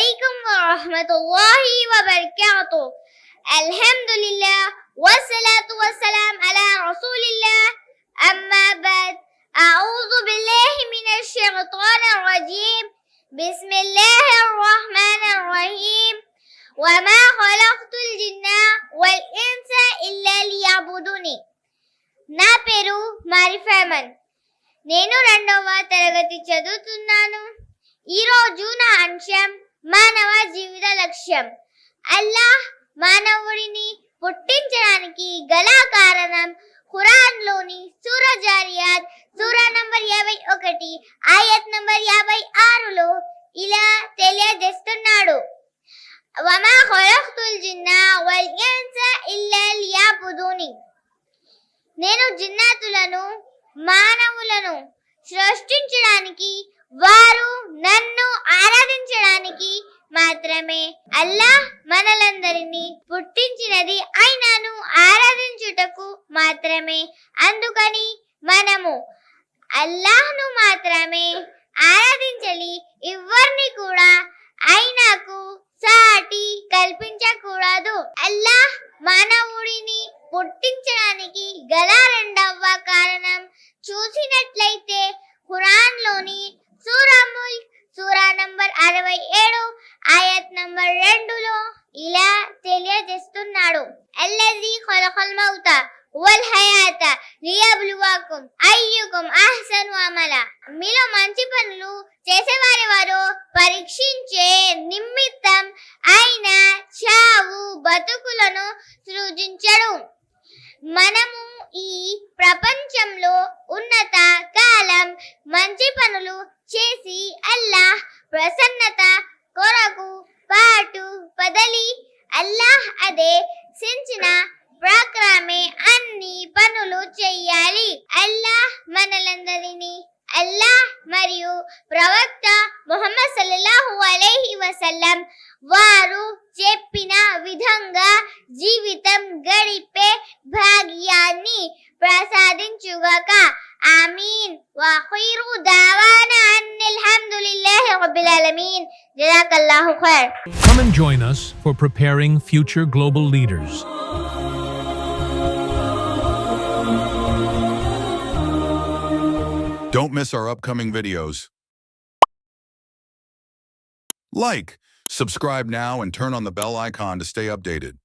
عليكم ورحمة الله وبركاته. الحمد لله والصلاة والسلام على رسول الله. أما بعد، أعوذ بالله من الشيطان الرجيم. بسم الله الرحمن الرحيم. وما خلقت الجن والإنس إلا ليعبدوني. నా పేరు మారిఫామన్. నేను 2వ తరగతి చదువుతున్నాను. ఈరోజు నా అంశం మానవ జీవిత లక్ష్యం. అల్లాహ్ మానవుడిని పుట్టించడానికి గల కారణం ఖురాన్లోని సూరా జారియాత్ సూరా నంబర్ 51 ఆయత్ నంబర్ 56లో ఇలా తెలియజేస్తున్నాడు. వమా ఖలఖ్తుల్ జిన్న వల్ ఇన్స ఇల్లా లియఅబుదూని. నేను జిన్నాతులను మానవులను సృష్టించడానికి, వారు నన్ను ఆరాధించడానికి మాత్రమే. అల్లాహ్ మనలందరినీ పుట్టించినది ఆయనను ఆరాధించుటకు మాత్రమే. అందుకని మనము అల్లాహ్ను మాత్రమే ఆరాధించాలి. ఎవరిని కూడా ఆయనకు సాటి కల్పించకూడదు. అల్లాహ్ మానవుడిని పుట్టించడానికి గల 2వ కారణం చూసినట్లయితే ఖురాన్లోని సూరా ముల్క్ సూరా నంబర్ 67 ఆయత్ నంబర్ 2లో ఇలా తెలియజేస్తున్నాడు. అల్లజీ ఖలఖల్ మౌత వల్ హయాత లియబ్లువకుం అయ్యుకుం అహ్సను అమలా. మీలో మంచి పనులు చేసేవారెవరో పరీక్షించే నిమిత్తం ఆయన చావు బతుకులను సృజించడు. మనము ఈ ప్రపంచంలో ఉన్నత కాలం మంచి పనులు చేసి అల్లాహ్ ప్రసన్నత కొరకు పాటు పదలి అల్లాహ్ ఆదేశించిన ప్రకారమే అన్ని పనులు చెయ్యాలి. అల్లాహ్ మనలందరినీ అల్లాహ్ మరియు ప్రవక్త ముహమ్మద్ సల్లల్లాహు అలైహి వసల్లం వారు చెప్పిన విధంగా జీవితం గడిపే భాగ్యాన్ని ప్రసాదించుగాక. ఆమీన్. వఖైరు దావానా Anil హమ్దులిల్లాహి రబ్బిల్ ఆలమీన్. జజాకల్లాహు ఖైర్. Come and join us for preparing future global leaders. Don't miss our upcoming videos. Like, subscribe now and turn on the bell icon to stay updated.